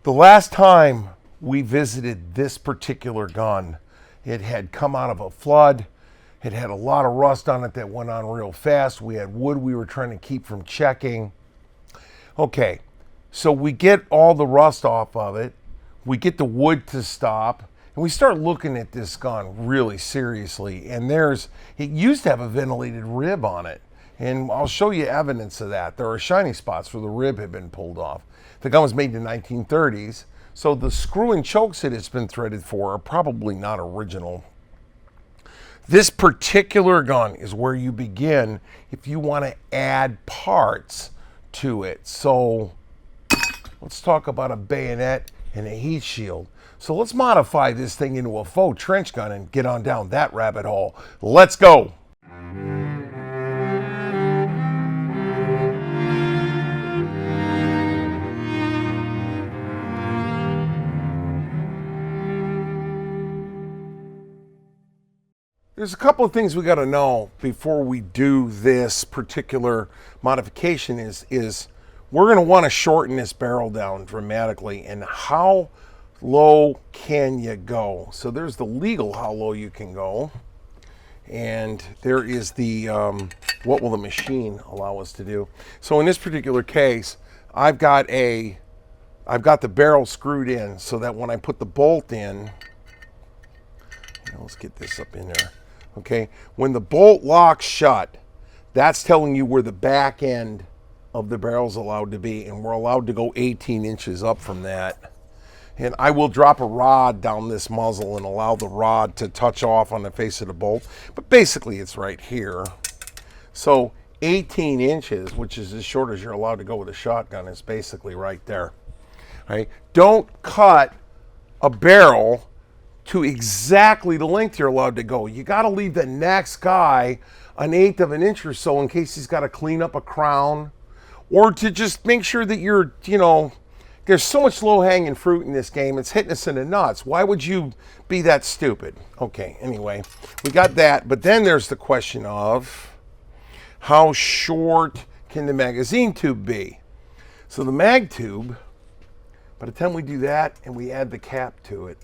The last time we visited this particular gun, it had come out of a flood. It had a lot of rust on it that went on real fast. We had wood we were trying to keep from checking. Okay, so we get all the rust off of it. We get the wood to stop. And we start looking at this gun really seriously. And it used to have a ventilated rib on it. And I'll show you evidence of that. There are shiny spots where the rib had been pulled off. The gun was made in the 1930s. So the screw and chokes that it's been threaded for are probably not original. This particular gun is where you begin if you want to add parts to it. So let's talk about a bayonet and a heat shield. So let's modify this thing into a faux trench gun and get on down that rabbit hole. Let's go. There's a couple of things we got to know before we do this particular modification is we're going to want to shorten this barrel down dramatically. And how low can you go? So there's the legal how low you can go. And there is the what will the machine allow us to do. So in this particular case, I've got the barrel screwed in so that when I put the bolt in, let's get this up in there. Okay, when the bolt locks shut, that's telling you where the back end of the barrel is allowed to be, and we're allowed to go 18 inches up from that. And I will drop a rod down this muzzle and allow the rod to touch off on the face of the bolt, but basically it's right here. So 18 inches, which is as short as you're allowed to go with a shotgun, is basically right there. All right? Don't cut a barrel to exactly the length you're allowed to go. You got to leave the next guy 1/8 of an inch or so in case he's got to clean up a crown, or to just make sure that you're, there's so much low-hanging fruit in this game, it's hitting us in the nuts. Why would you be that stupid? Okay, anyway, we got that, but then there's the question of how short can the magazine tube be? So the mag tube, by the time we do that and we add the cap to it,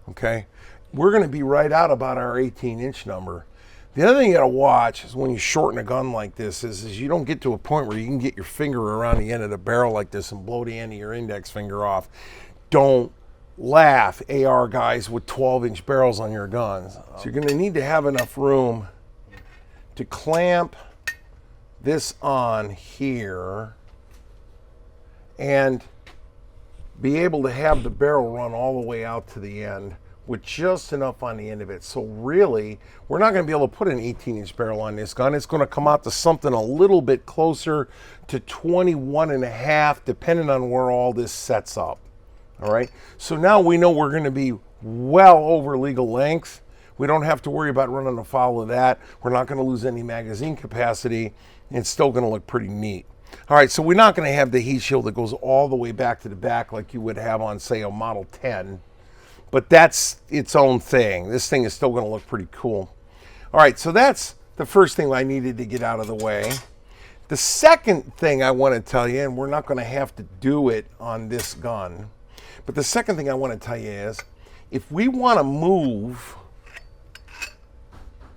okay, we're going to be right out about our 18-inch number. The other thing you got to watch is when you shorten a gun like this is you don't get to a point where you can get your finger around the end of the barrel like this and blow the end of your index finger off. Don't laugh, AR guys with 12-inch barrels on your guns. So you're going to need to have enough room to clamp this on here and be able to have the barrel run all the way out to the end with just enough on the end of it. So really, we're not going to be able to put an 18-inch barrel on this gun. It's going to come out to something a little bit closer to 21.5, depending on where all this sets up. All right, so now we know we're going to be well over legal length. We don't have to worry about running afoul of that. We're not going to lose any magazine capacity. It's still going to look pretty neat. All right, so we're not going to have the heat shield that goes all the way back to the back like you would have on, say, a Model 10. But that's its own thing. This thing is still going to look pretty cool. All right, so that's the first thing I needed to get out of the way. The second thing I want to tell you, and we're not going to have to do it on this gun, but the second thing I want to tell you is if we want to move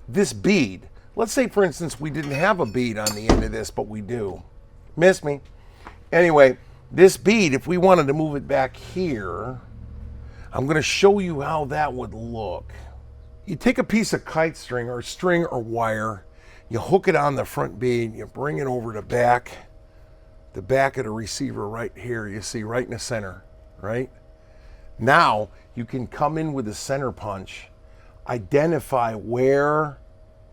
this bead, let's say, for instance, we didn't have a bead on the end of this, but we do. Miss me. Anyway, this bead, if we wanted to move it back here, I'm going to show you how that would look. You take a piece of kite string or wire, you hook it on the front bead, you bring it over the back of the receiver right here, you see, right in the center, right? Now, you can come in with a center punch, identify where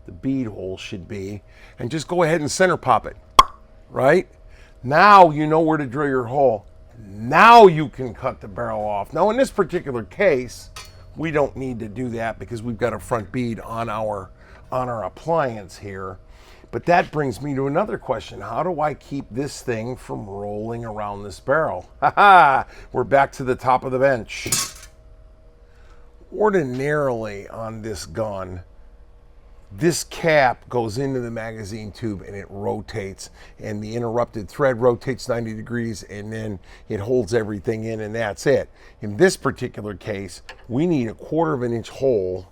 the bead hole should be, and just go ahead and center pop it. Right? Now you know where to drill your hole. Now you can cut the barrel off. Now in this particular case, we don't need to do that because we've got a front bead on our appliance here. But that brings me to another question. How do I keep this thing from rolling around this barrel? Ha-ha! We're back to the top of the bench. Ordinarily on this gun, this cap goes into the magazine tube and it rotates, and the interrupted thread rotates 90 degrees, and then it holds everything in, and that's it. In this particular case, we need a 1/4 of an inch hole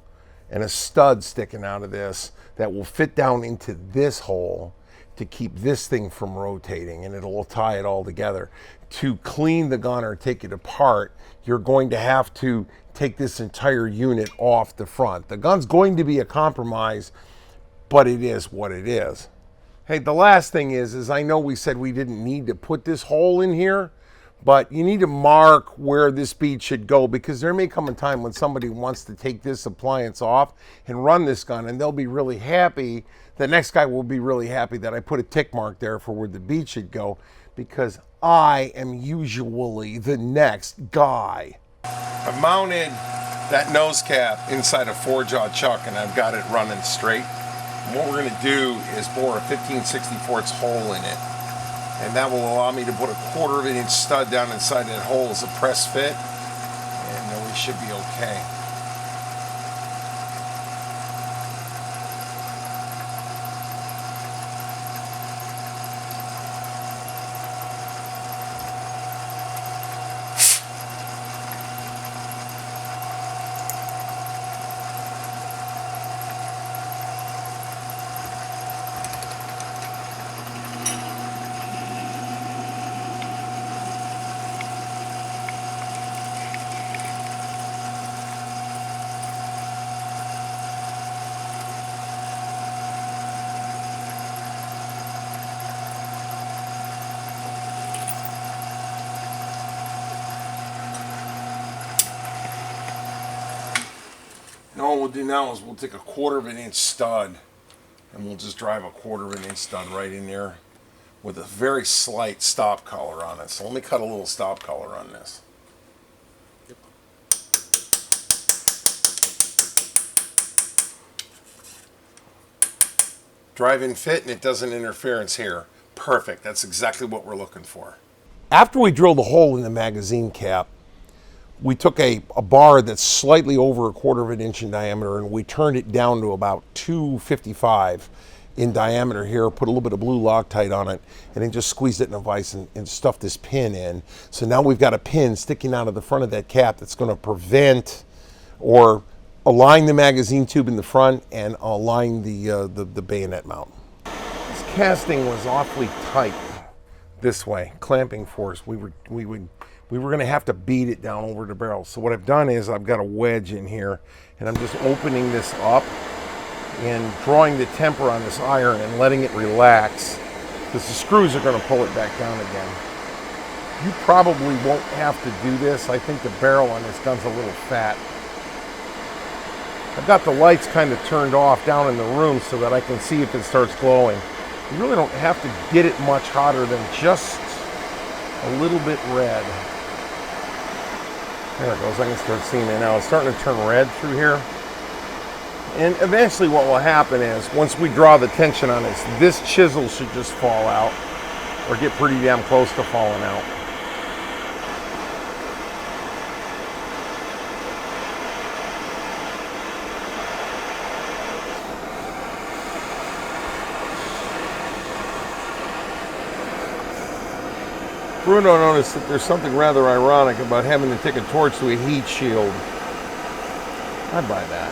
and a stud sticking out of this that will fit down into this hole to keep this thing from rotating, and it'll tie it all together. To clean the gun or take it apart, you're going to have to take this entire unit off the front. The gun's going to be a compromise, but it is what it is. Hey, the last thing is I know we said we didn't need to put this hole in here, but you need to mark where this bead should go, because there may come a time when somebody wants to take this appliance off and run this gun, and they'll be really happy. The next guy will be really happy that I put a tick mark there for where the bead should go, because I am usually the next guy. I've mounted that nose cap inside a 4-jaw chuck, and I've got it running straight. And what we're going to do is bore a 15/64 hole in it, and that will allow me to put a 1/4 of an inch stud down inside that hole as a press fit, and then we should be okay. Now what we'll do now is we'll take a 1/4 of an inch stud, and we'll just drive a 1/4 of an inch stud right in there with a very slight stop collar on it. So let me cut a little stop collar on this. Drive-in fit, and it doesn't interference here. Perfect. That's exactly what we're looking for. After we drilled a hole in the magazine cap, we took a bar that's slightly over a 1/4 of an inch in diameter, and we turned it down to about 255 in diameter here, put a little bit of blue Loctite on it, and then just squeezed it in a vise and stuffed this pin in. So now we've got a pin sticking out of the front of that cap that's going to prevent or align the magazine tube in the front and align the bayonet mount. This casting was awfully tight this way, clamping force. We were going to have to beat it down over the barrel. So what I've done is I've got a wedge in here, and I'm just opening this up and drawing the temper on this iron and letting it relax, because the screws are going to pull it back down again. You probably won't have to do this. I think the barrel on this gun's a little fat. I've got the lights kind of turned off down in the room so that I can see if it starts glowing. You really don't have to get it much hotter than just a little bit red. There it goes. I can start seeing it now. It's starting to turn red through here. And eventually what will happen is, once we draw the tension on this chisel should just fall out, or get pretty damn close to falling out. Bruno noticed that there's something rather ironic about having to take a torch to a heat shield. I'd buy that.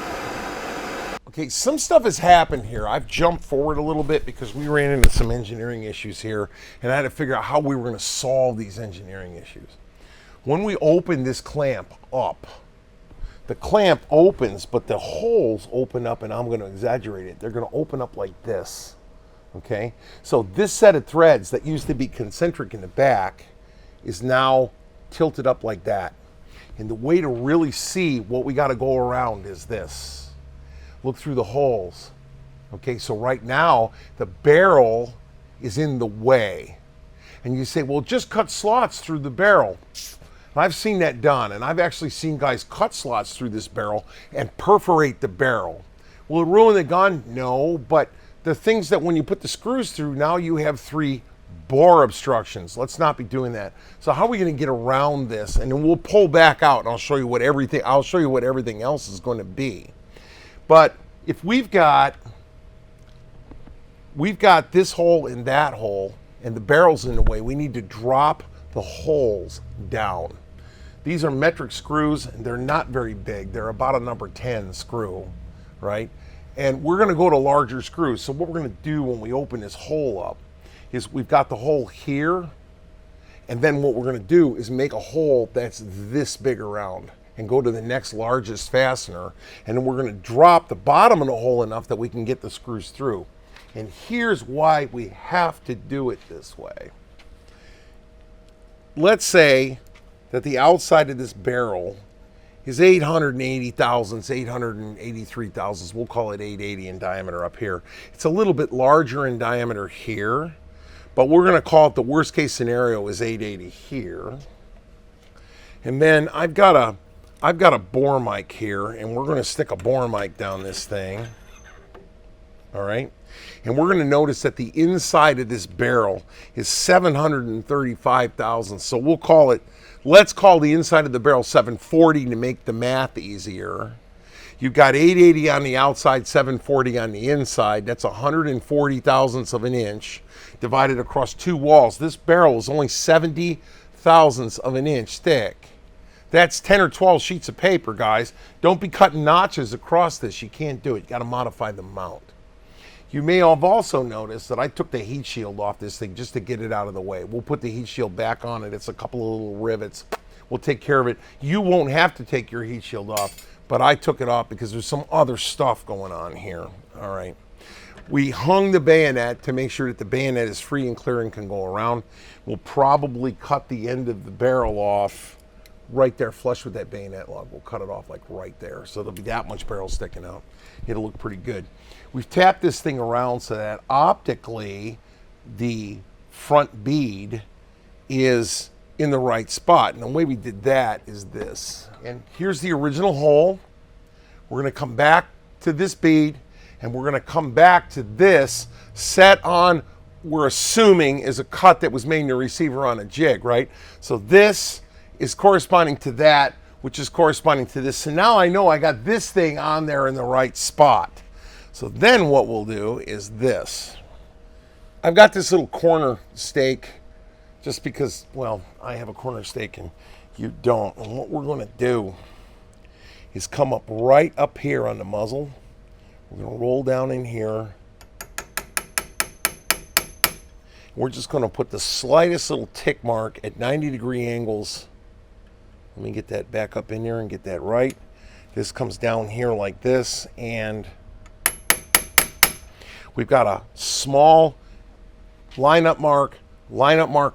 Okay, some stuff has happened here. I've jumped forward a little bit because we ran into some engineering issues here, and I had to figure out how we were going to solve these engineering issues. When we open this clamp up, the clamp opens, but the holes open up, and I'm going to exaggerate it. They're going to open up like this. Okay, so this set of threads that used to be concentric in the back is now tilted up like that. And the way to really see what we got to go around is this. Look through the holes. Okay, so right now the barrel is in the way. And you say, well, just cut slots through the barrel. And I've seen that done, and I've actually seen guys cut slots through this barrel and perforate the barrel. Will it ruin the gun? No, but the things that when you put the screws through, now you have 3 bore obstructions. Let's not be doing that. So how are we going to get around this? And then we'll pull back out, and I'll show you what everything else is going to be. But if we've got we've got this hole and that hole, and the barrel's in the way. We need to drop the holes down. These are metric screws, and they're not very big. They're about a number 10 screw, right? And we're gonna go to larger screws. So what we're gonna do when we open this hole up is we've got the hole here, and then what we're gonna do is make a hole that's this big around and go to the next largest fastener. And then we're gonna drop the bottom of the hole enough that we can get the screws through. And here's why we have to do it this way. Let's say that the outside of this barrel is 880 thousandths, 883 thousandths. We'll call it 880 in diameter up here. It's a little bit larger in diameter here, but we're gonna call it the worst case scenario is 880 here. And then I've got a bore mic here, and we're gonna stick a bore mic down this thing. All right. And we're going to notice that the inside of this barrel is 735 thousandths. So we'll call it, let's call the inside of the barrel 740 to make the math easier. You've got 880 on the outside, 740 on the inside. That's 140 thousandths of an inch divided across two walls. This barrel is only 70 thousandths of an inch thick. That's 10 or 12 sheets of paper, guys. Don't be cutting notches across this. You can't do it. You got to modify the mount. You may have also noticed that I took the heat shield off this thing just to get it out of the way. We'll put the heat shield back on it. It's a couple of little rivets. We'll take care of it. You won't have to take your heat shield off, but I took it off because there's some other stuff going on here. All right. We hung the bayonet to make sure that the bayonet is free and clear and can go around. We'll probably cut the end of the barrel off right there, flush with that bayonet lug. We'll cut it off like right there. So there'll be that much barrel sticking out. It'll look pretty good. We've tapped this thing around so that optically the front bead is in the right spot. And the way we did that is this. And here's the original hole. We're gonna come back to this bead, and we're gonna come back to this set on, we're assuming is a cut that was made in the receiver on a jig, right? So this is corresponding to that, which is corresponding to this. So now I know I got this thing on there in the right spot. So then what we'll do is this. I've got this little corner stake just because, well, I have a corner stake and you don't. And what we're gonna do is come up right up here on the muzzle. We're gonna roll down in here. We're just gonna put the slightest little tick mark at 90-degree angles. Let me get that back up in there and get that right. This comes down here like this, and we've got a small lineup mark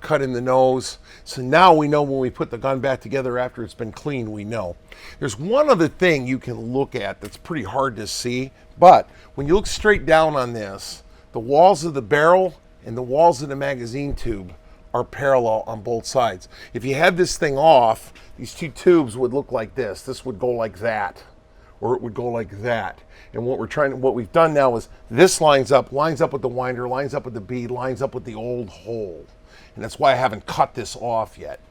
cut in the nose. So now we know when we put the gun back together after it's been cleaned, we know. There's one other thing you can look at that's pretty hard to see, but when you look straight down on this, the walls of the barrel and the walls of the magazine tube are parallel on both sides. If you had this thing off, these two tubes would look like this. This would go like that, or it would go like that. And what we've done now is this lines up with the winder, lines up with the bead, lines up with the old hole. And that's why I haven't cut this off yet.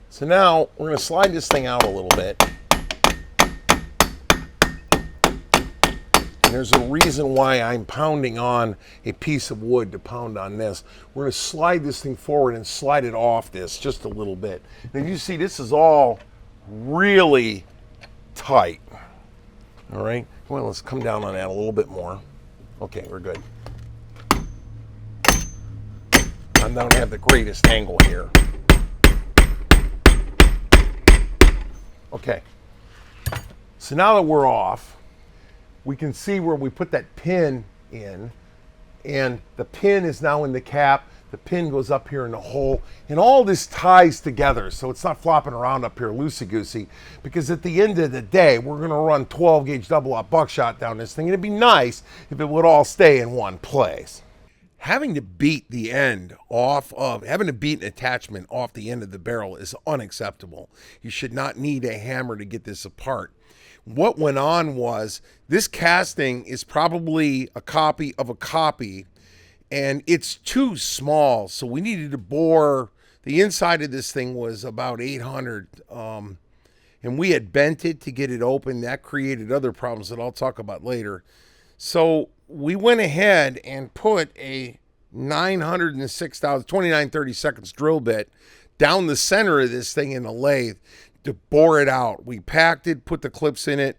So now we're gonna slide this thing out a little bit. And there's a reason why I'm pounding on a piece of wood to pound on this. We're gonna slide this thing forward and slide it off this just a little bit. And you see this is all really tight. All right, well, let's come down on that a little bit more. Okay, we're good. I don't have the greatest angle here. Okay, so now that we're off, we can see where we put that pin in, and the pin is now in the cap. The pin goes up here in the hole, and all this ties together so it's not flopping around up here loosey-goosey, because at the end of the day, we're gonna run 12 gauge double-aught buckshot down this thing, and it'd be nice if it would all stay in one place. Having to beat an attachment off the end of the barrel is unacceptable. You should not need a hammer to get this apart. What went on was, this casting is probably a copy of a copy, and it's too small, so we needed to bore. The inside of this thing was about 800, and we had bent it to get it open. That created other problems that I'll talk about later. So we went ahead and put a 2930 drill bit down the center of this thing in a lathe to bore it out. We packed it, put the clips in it,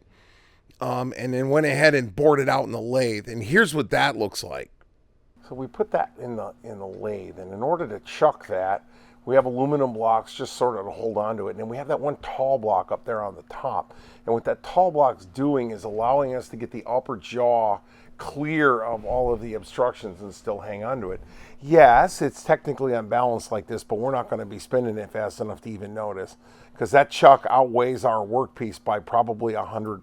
and then went ahead and bored it out in the lathe. And here's what that looks like. So we put that in the lathe, and in order to chuck that, we have aluminum blocks just sort of to hold on to it. And then we have that one tall block up there on the top. And what that tall block's doing is allowing us to get the upper jaw clear of all of the obstructions and still hang on to it. Yes, it's technically unbalanced like this, but we're not going to be spinning it fast enough to even notice, because that chuck outweighs our workpiece by probably 100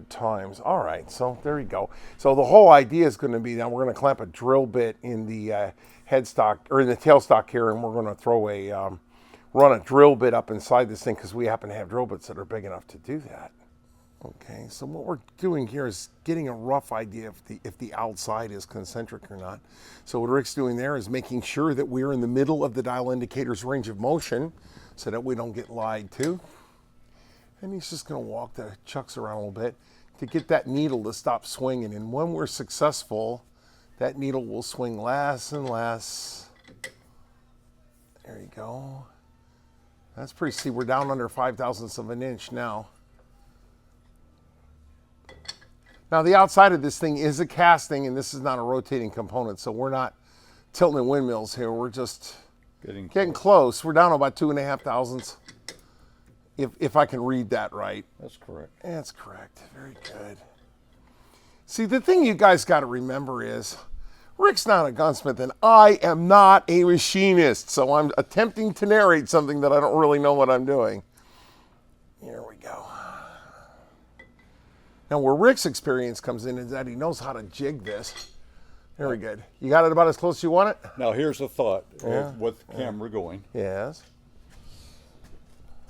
times. All right, so there you go. So the whole idea is going to be now we're going to clamp a drill bit in the headstock or in the tailstock here, and we're going to throw a run a drill bit up inside this thing because we happen to have drill bits that are big enough to do that. Okay, so what we're doing here is getting a rough idea if the outside is concentric or not. So what Rick's doing there is making sure that we're in the middle of the dial indicator's range of motion so that we don't get lied to. And he's just going to walk the chucks around a little bit to get that needle to stop swinging. And when we're successful, that needle will swing less and less. There you go. That's pretty, see, we're down under 0.005 of an inch now. Now the outside of this thing is a casting, and this is not a rotating component, so we're not tilting windmills here. We're just getting close. We're down about 2.5 thousandths, if I can read that right. That's correct. That's correct. Very good. See, the thing you guys got to remember is Rick's not a gunsmith, and I am not a machinist, so I'm attempting to narrate something that I don't really know what I'm doing. Here we go. Now, where Rick's experience comes in is that he knows how to jig this. Very good. You got it about as close as you want it? Now, here's a thought with the camera going. Yes.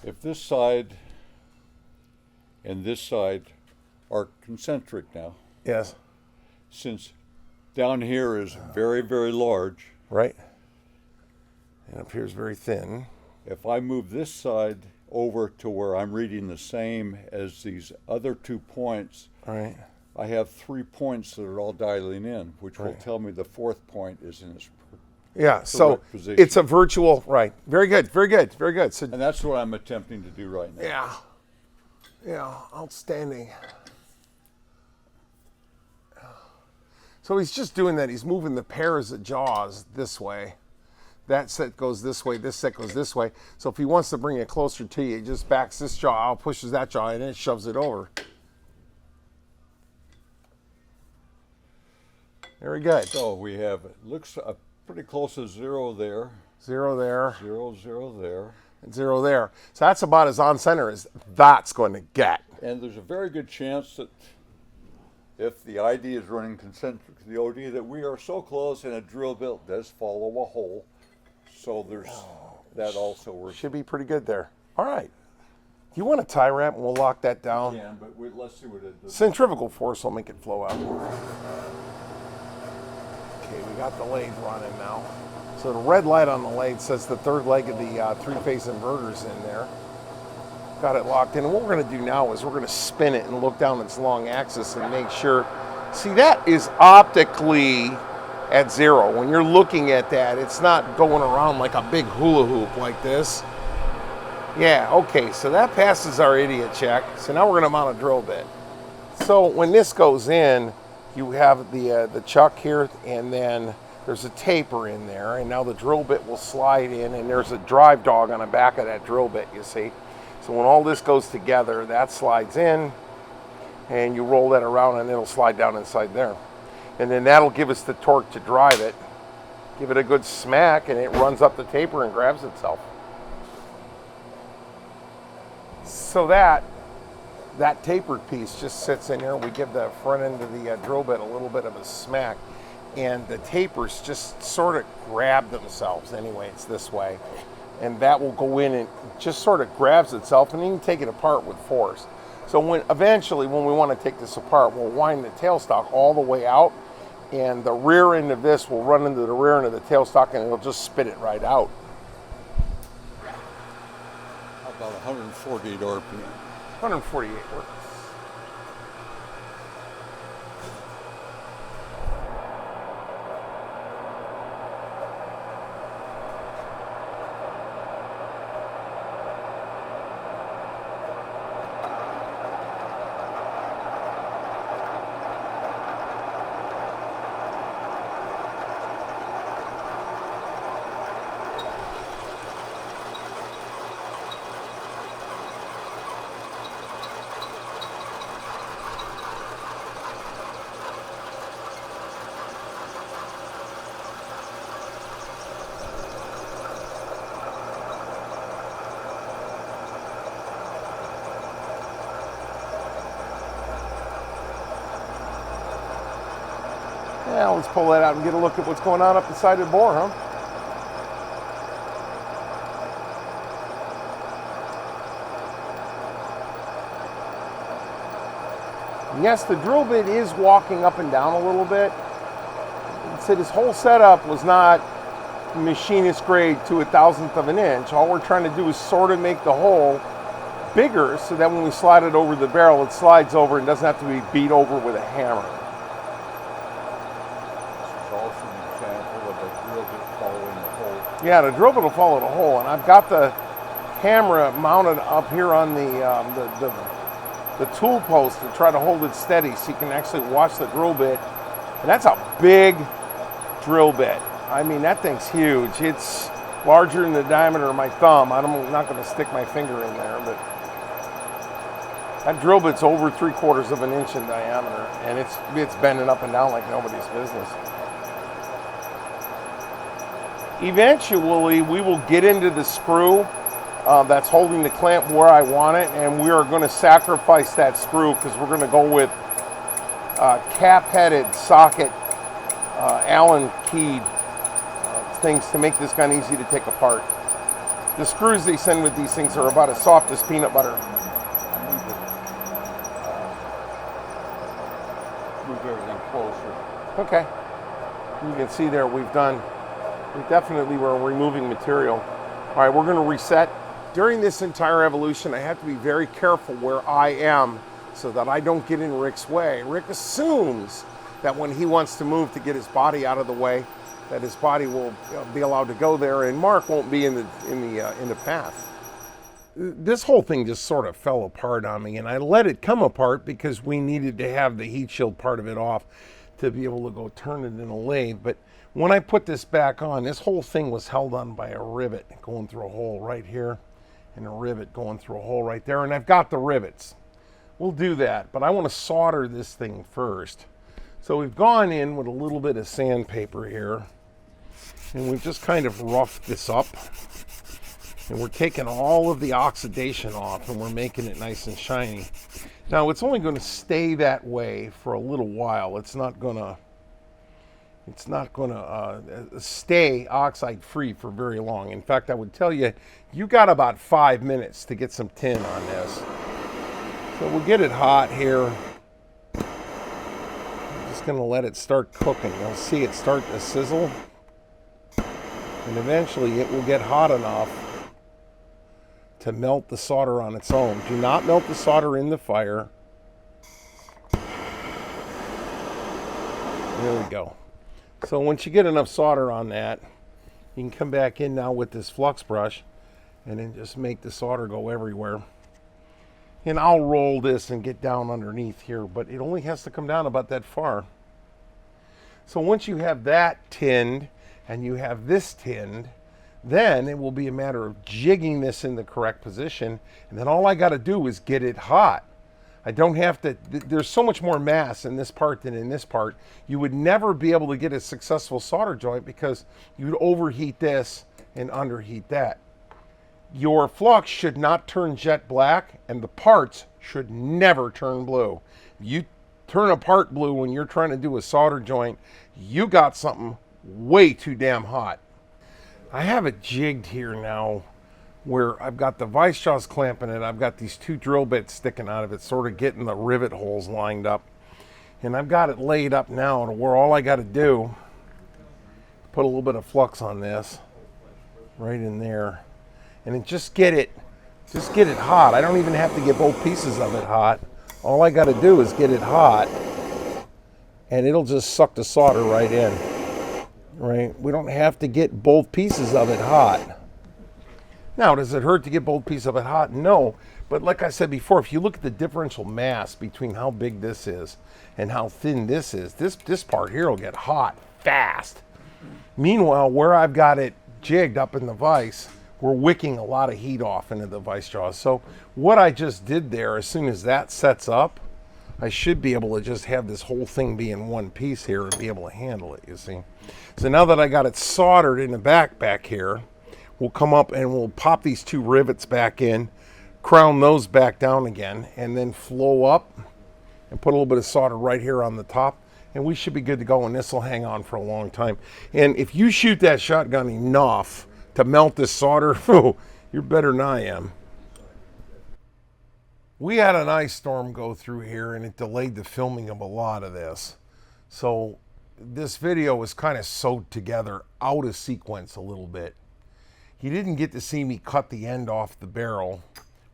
If this side and this side are concentric now, yes, since down here is very, very large, right, and up here is very thin. If I move this side over to where I'm reading the same as these other 2 points, right, I have 3 points that are all dialing in, which will tell me the 4th point is in its so position. It's a virtual, right. Very good, very good, very good. So, and that's what I'm attempting to do right now. Yeah, outstanding. So he's just doing that. He's moving the pairs of jaws this way. That set goes this way, this set goes this way. So if he wants to bring it closer to you, he just backs this jaw out, pushes that jaw, and then it shoves it over. Very good. So we have, it looks pretty close to 0 there. 0 there. 0, 0 there. And 0 there. So that's about as on center as that's going to get. And there's a very good chance that if the ID is running concentric to the OD, that we are so close and a drill bit does follow a hole. So there's that also works. Should be pretty good there. All right. Do you want a tie wrap and we'll lock that down? Yeah, but let's see what it does. Centrifugal force will make it flow out. Okay, we got the lathe running now. So the red light on the lathe says the third leg of the three-phase inverter's in there. Got it locked in. And what we're going to do now is we're going to spin it and look down its long axis and make sure. See, that is optically at 0. When you're looking at that, it's not going around like a big hula hoop like this. Yeah, okay, so that passes our idiot check. So now we're going to mount a drill bit. So when this goes in, you have the chuck here, and then there's a taper in there, and now the drill bit will slide in, and there's a drive dog on the back of that drill bit, you see. So when all this goes together, that slides in, and you roll that around, and it'll slide down inside there. And then that'll give us the torque to drive it. Give it a good smack, and it runs up the taper and grabs itself. So that tapered piece just sits in here. We give the front end of the drill bit a little bit of a smack, and the tapers just sort of grab themselves. Anyway, it's this way. And that will go in and just sort of grabs itself, and you can take it apart with force. So eventually when we want to take this apart, we'll wind the tailstock all the way out, and the rear end of this will run into the rear end of the tailstock, and it'll just spit it right out. About 148 RPM. 148 works. let's pull that out and get a look at what's going on up inside the bore, huh? Yes, the drill bit is walking up and down a little bit. So this whole setup was not machinist grade to 1/1000th of an inch. All we're trying to do is sort of make the hole bigger so that when we slide it over the barrel, it slides over and doesn't have to be beat over with a hammer. This is also an example of a drill bit following the hole. Yeah, the drill bit will follow the hole, and I've got the camera mounted up here on the tool post to try to hold it steady so you can actually watch the drill bit. And that's a big drill bit. I mean, that thing's huge. It's larger than the diameter of my thumb. I'm not going to stick my finger in there, but that drill bit's over 3/4 of an inch in diameter, and it's bending up and down like nobody's business. Eventually, we will get into the screw that's holding the clamp where I want it, and we are going to sacrifice that screw because we're going to go with cap-headed socket Allen keyed things to make this gun easy to take apart. The screws they send with these things are about as soft as peanut butter. Move everything closer. Okay. You can see there we definitely were removing material. All right, we're going to reset. During this entire evolution, I have to be very careful where I am so that I don't get in Rick's way. Rick assumes that when he wants to move to get his body out of the way, that his body will be allowed to go there, and Mark won't be in the path. This whole thing just sort of fell apart on me, and I let it come apart because we needed to have the heat shield part of it off to be able to go turn it in a lathe. But when I put this back on, this whole thing was held on by a rivet going through a hole right here, and a rivet going through a hole right there, and I've got the rivets. We'll do that, but I want to solder this thing first. So we've gone in with a little bit of sandpaper here, and we've just kind of roughed this up, and we're taking all of the oxidation off, and we're making it nice and shiny. Now it's only going to stay that way for a little while. It's not going to stay oxide free for very long. In fact, I would tell you, you got about 5 minutes to get some tin on this. So we'll get it hot here. I'm just going to let it start cooking. You'll see it start to sizzle, and eventually it will get hot enough to melt the solder on its own. Do not melt the solder in the fire. There we go. So once you get enough solder on that, you can come back in now with this flux brush and then just make the solder go everywhere. And I'll roll this and get down underneath here, but it only has to come down about that far. So once you have that tinned and you have this tinned, then it will be a matter of jigging this in the correct position, and then all I got to do is get it hot. I don't have to, there's so much more mass in this part than in this part. You would never be able to get a successful solder joint because you'd overheat this and underheat that. Your flux should not turn jet black, and the parts should never turn blue. If you turn a part blue when you're trying to do a solder joint, you got something way too damn hot. I have it jigged here now where I've got the vice jaws clamping it. I've got these two drill bits sticking out of it, sort of getting the rivet holes lined up. And I've got it laid up now to where all I got to do, put a little bit of flux on this right in there, and then just get it hot. I don't even have to get both pieces of it hot. All I got to do is get it hot, and it'll just suck the solder right in. Right? We don't have to get both pieces of it hot. Now, does it hurt to get both pieces of it hot? No. But like I said before, if you look at the differential mass between how big this is and how thin this is, this part here will get hot fast. Meanwhile, where I've got it jigged up in the vise, we're wicking a lot of heat off into the vise jaws. So what I just did there, as soon as that sets up, I should be able to just have this whole thing be in one piece here and be able to handle it, you see. So now that I got it soldered in the back here, we'll come up and we'll pop these two rivets back in, crown those back down again, and then flow up and put a little bit of solder right here on the top, and we should be good to go, and this will hang on for a long time. And if you shoot that shotgun enough to melt this solder, you're better than I am. We had an ice storm go through here, and it delayed the filming of a lot of this. So this video was kind of sewed together out of sequence a little bit. You didn't get to see me cut the end off the barrel,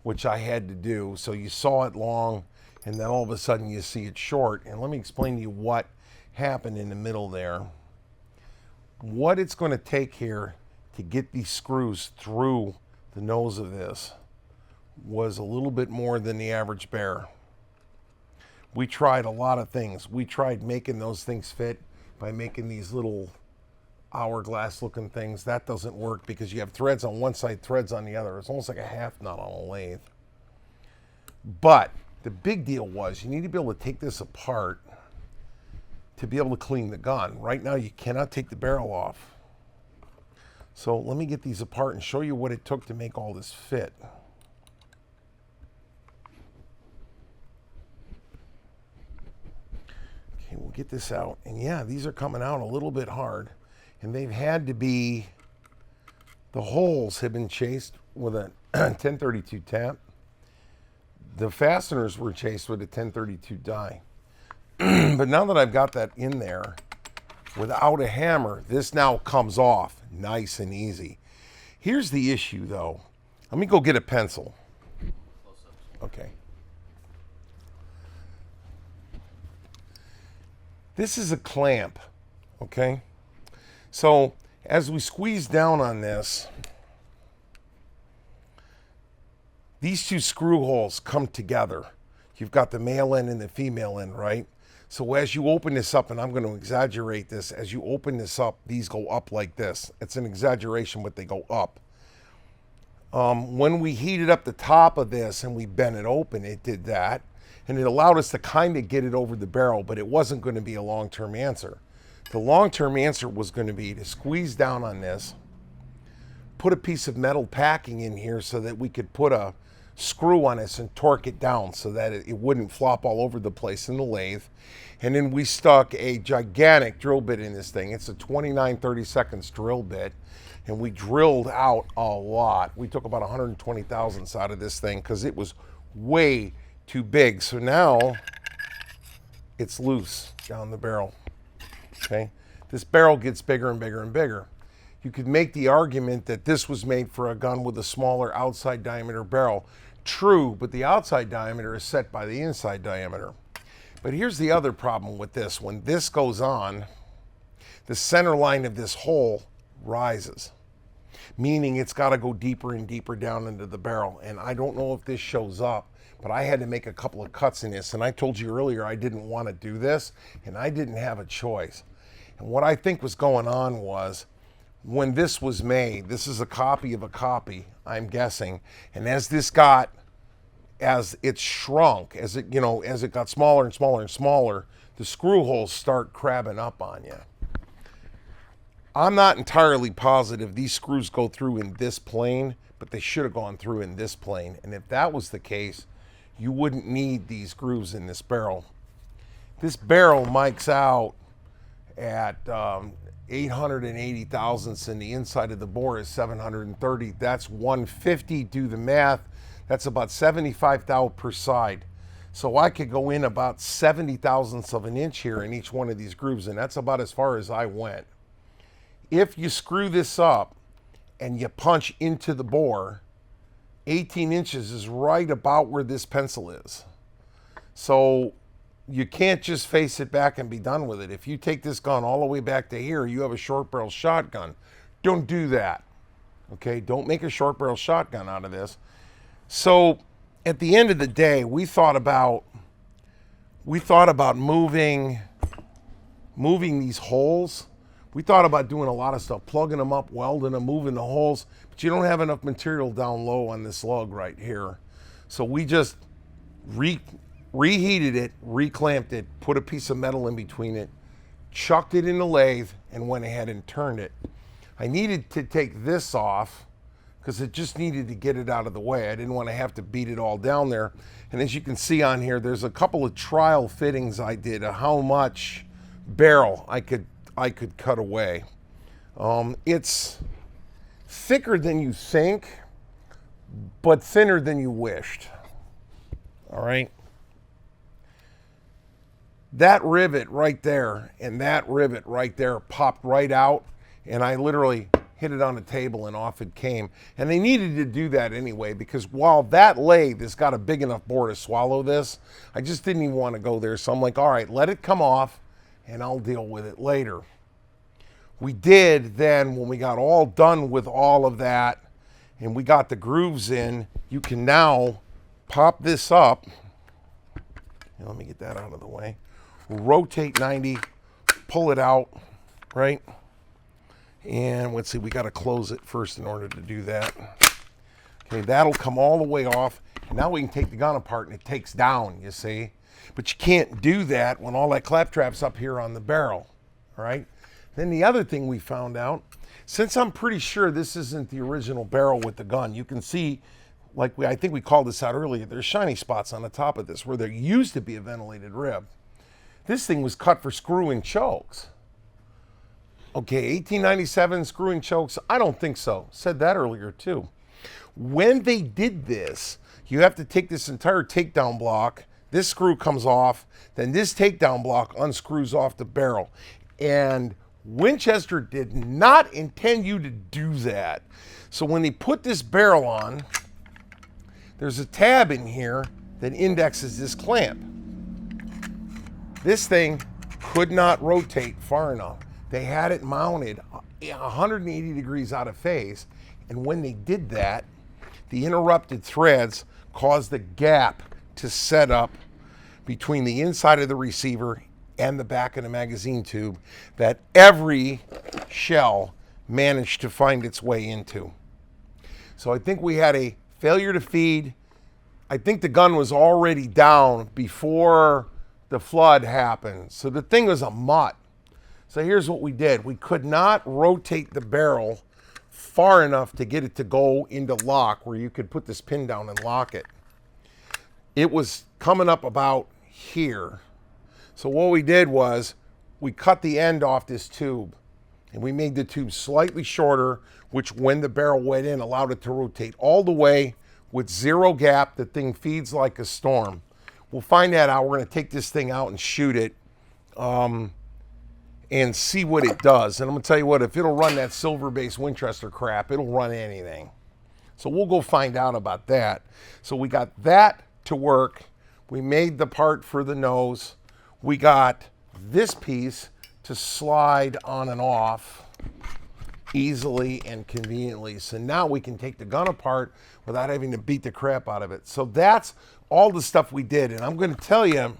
which I had to do. So you saw it long, and then all of a sudden you see it short. And let me explain to you what happened in the middle there. What it's going to take here to get these screws through the nose of this was a little bit more than the average bear. We tried a lot of things. We tried making those things fit by making these little hourglass looking things. That doesn't work because you have threads on one side, threads on the other. It's almost like a half nut on a lathe. But the big deal was you need to be able to take this apart to be able to clean the gun. Right now you cannot take the barrel off. So let me get these apart and show you what it took to make all this fit. Okay, we'll get this out. And yeah, these are coming out a little bit hard. And they've had to be, the holes have been chased with a 1032 tap. The fasteners were chased with a 1032 die. But now that I've got that in there, without a hammer, this now comes off nice and easy. Here's the issue though. Let me go get a pencil. Okay. This is a clamp, okay? So as we squeeze down on this, these two screw holes come together. You've got the male end and the female end, right? So as you open this up, and I'm going to exaggerate this, as you open this up, these go up like this. It's an exaggeration, but they go up. When we heated up the top of this and we bent it open, it did that. And it allowed us to kind of get it over the barrel, but it wasn't going to be a long-term answer. The long-term answer was going to be to squeeze down on this, put a piece of metal packing in here so that we could put a screw on this and torque it down so that it wouldn't flop all over the place in the lathe. And then we stuck a gigantic drill bit in this thing. It's a 29/32 drill bit, and we drilled out a lot. We took about 120 thousandths out of this thing because it was way too big. So now it's loose down the barrel. Okay, this barrel gets bigger and bigger and bigger. You could make the argument that this was made for a gun with a smaller outside diameter barrel. True, but the outside diameter is set by the inside diameter. But here's the other problem with this. When this goes on, the center line of this hole rises, meaning it's got to go deeper and deeper down into the barrel. And I don't know if this shows up, but I had to make a couple of cuts in this. And I told you earlier I didn't want to do this, and I didn't have a choice. And what I think was going on was, when this was made, this is a copy of a copy, I'm guessing, and as it shrunk, as it got smaller and smaller and smaller, the screw holes start crabbing up on you. I'm not entirely positive these screws go through in this plane, but they should have gone through in this plane. And if that was the case, you wouldn't need these grooves in this barrel. This barrel mics out at 880 thousandths, and the inside of the bore is 730. That's 150. Do the math. That's about 75 thou per side. So I could go in about 70 thousandths of an inch here in each one of these grooves, and that's about as far as I went. If you screw this up and you punch into the bore, 18 inches is right about where this pencil is. So you can't just face it back and be done with it. If you take this gun all the way back to here, you have a short barrel shotgun. Don't do that. Okay, don't make a short barrel shotgun out of this. So at the end of the day, we thought about moving these holes. We thought about doing a lot of stuff, plugging them up, welding them, moving the holes, but you don't have enough material down low on this lug right here. So we just reheated it, reclamped it, put a piece of metal in between it, chucked it in the lathe, and went ahead and turned it. I needed to take this off because it just needed to get it out of the way. I didn't want to have to beat it all down there. And as you can see on here, there's a couple of trial fittings I did of how much barrel I could cut away. It's thicker than you think, but thinner than you wished. All right. That rivet right there and that rivet right there popped right out, and I literally hit it on the table and off it came. And they needed to do that anyway, because while that lathe has got a big enough bore to swallow this, I just didn't even want to go there. So I'm like, all right, let it come off and I'll deal with it later. We did then, when we got all done with all of that and we got the grooves in, you can now pop this up. Let me get that out of the way. Rotate 90, pull it out, right? And let's see, we got to close it first in order to do that. Okay, that'll come all the way off. And now we can take the gun apart and it takes down, you see? But you can't do that when all that claptrap's up here on the barrel, all right? Then the other thing we found out, since I'm pretty sure this isn't the original barrel with the gun, you can see, like I think we called this out earlier, there's shiny spots on the top of this where there used to be a ventilated rib. This thing was cut for screw-in chokes. Okay, 1897 screw-in chokes, I don't think so. Said that earlier too. When they did this, you have to take this entire takedown block, this screw comes off, then this takedown block unscrews off the barrel. And Winchester did not intend you to do that. So when they put this barrel on, there's a tab in here that indexes this clamp. This thing could not rotate far enough. They had it mounted 180 degrees out of phase, and when they did that, the interrupted threads caused the gap to set up between the inside of the receiver and the back of the magazine tube that every shell managed to find its way into. So I think we had a failure to feed. I think the gun was already down before the flood happened. So the thing was a mutt. So here's what we did. We could not rotate the barrel far enough to get it to go into lock where you could put this pin down and lock it. It was coming up about here. So what we did was we cut the end off this tube and we made the tube slightly shorter, which when the barrel went in allowed it to rotate all the way with zero gap. The thing feeds like a storm. We'll find that out. We're going to take this thing out and shoot it and see what it does. And I'm going to tell you what, if it'll run that silver-based Winchester crap, it'll run anything. So we'll go find out about that. So we got that to work. We made the part for the nose. We got this piece to slide on and off easily and conveniently. So now we can take the gun apart without having to beat the crap out of it. So that's all the stuff we did. And I'm going to tell you,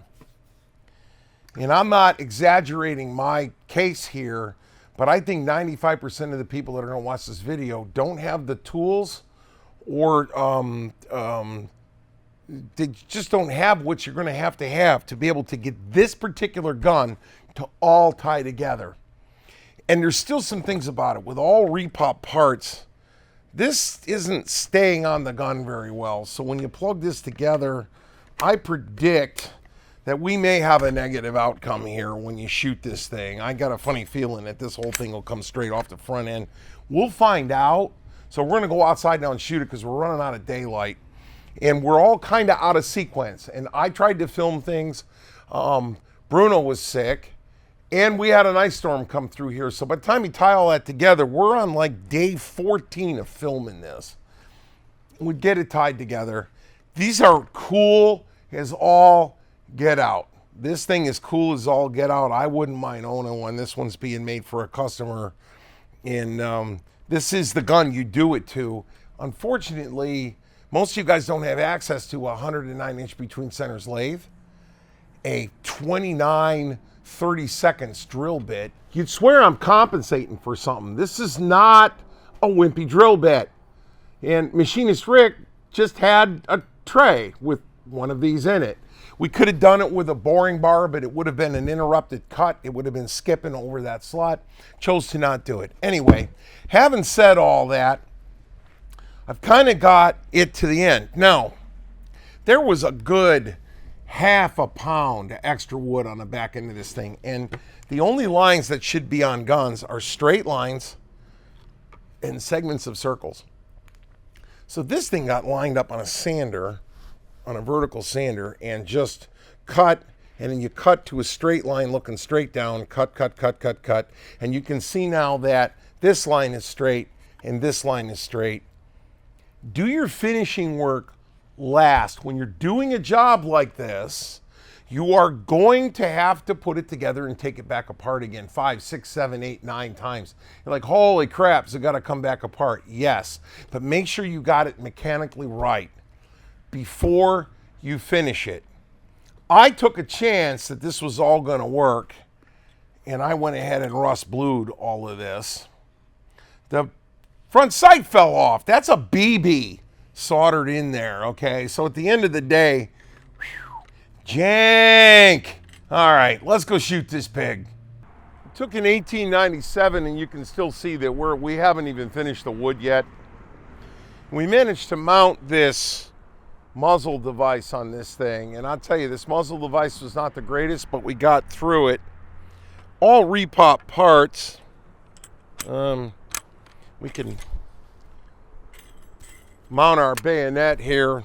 and I'm not exaggerating my case here, but I think 95% of the people that are going to watch this video don't have the tools, or they just don't have what you're going to have to be able to get this particular gun to all tie together. And there's still some things about it. With all repop parts, this isn't staying on the gun very well. So when you plug this together, I predict that we may have a negative outcome here when you shoot this thing. I got a funny feeling that this whole thing will come straight off the front end. We'll find out. So we're going to go outside now and shoot it because we're running out of daylight. And we're all kind of out of sequence. And I tried to film things. Bruno was sick. And we had an ice storm come through here. So by the time you tie all that together, we're on like day 14 of filming this. We get it tied together. These are cool as all get out. This thing is cool as all get out. I wouldn't mind owning one. This one's being made for a customer. And this is the gun you do it to. Unfortunately, most of you guys don't have access to a 109-inch between centers lathe, a 29 30-seconds drill bit. You'd swear I'm compensating for something. This is not a wimpy drill bit. And Machinist Rick just had a tray with one of these in it. We could have done it with a boring bar, but it would have been an interrupted cut. It would have been skipping over that slot. Chose to not do it. Anyway, having said all that, I've kind of got it to the end. Now, there was a good half a pound of extra wood on the back end of this thing. And the only lines that should be on guns are straight lines and segments of circles. So this thing got lined up on a sander, on a vertical sander, and just cut, and then you cut to a straight line looking straight down, cut, cut, cut, cut, cut. And you can see now that this line is straight and this line is straight. Do your finishing work last. When you're doing a job like this, you are going to have to put it together and take it back apart again 5, 6, 7, 8, 9 times. You're like, holy crap, it's got to come back apart. Yes, but make sure you got it mechanically right before you finish it. I took a chance that this was all going to work, and I went ahead and rust blued all of this. The front sight fell off. That's a BB soldered in there, okay? So at the end of the day, jank. All right, let's go shoot this pig. It took in 1897, and you can still see that we haven't even finished the wood yet. We managed to mount this muzzle device on this thing, and I'll tell you, this muzzle device was not the greatest, but we got through it. All repop parts. We can mount our bayonet here.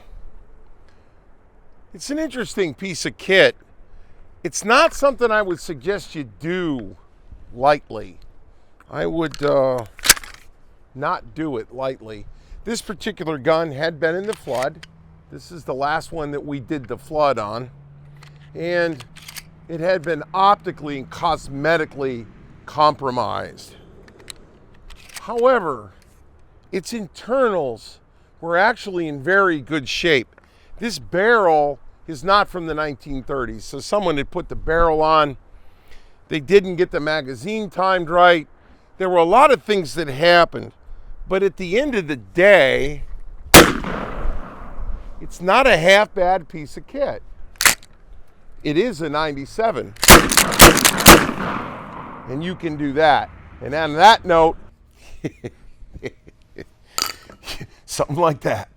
It's an interesting piece of kit. It's not something I would suggest you do lightly. I would not do it lightly. This particular gun had been in the flood. This is the last one that we did the flood on. And it had been optically and cosmetically compromised. However, its internals were actually in very good shape. This barrel is not from the 1930s, so someone had put the barrel on. They didn't get the magazine timed right. There were a lot of things that happened, but at the end of the day, it's not a half bad piece of kit. It is a 97, and you can do that. And on that note, something like that.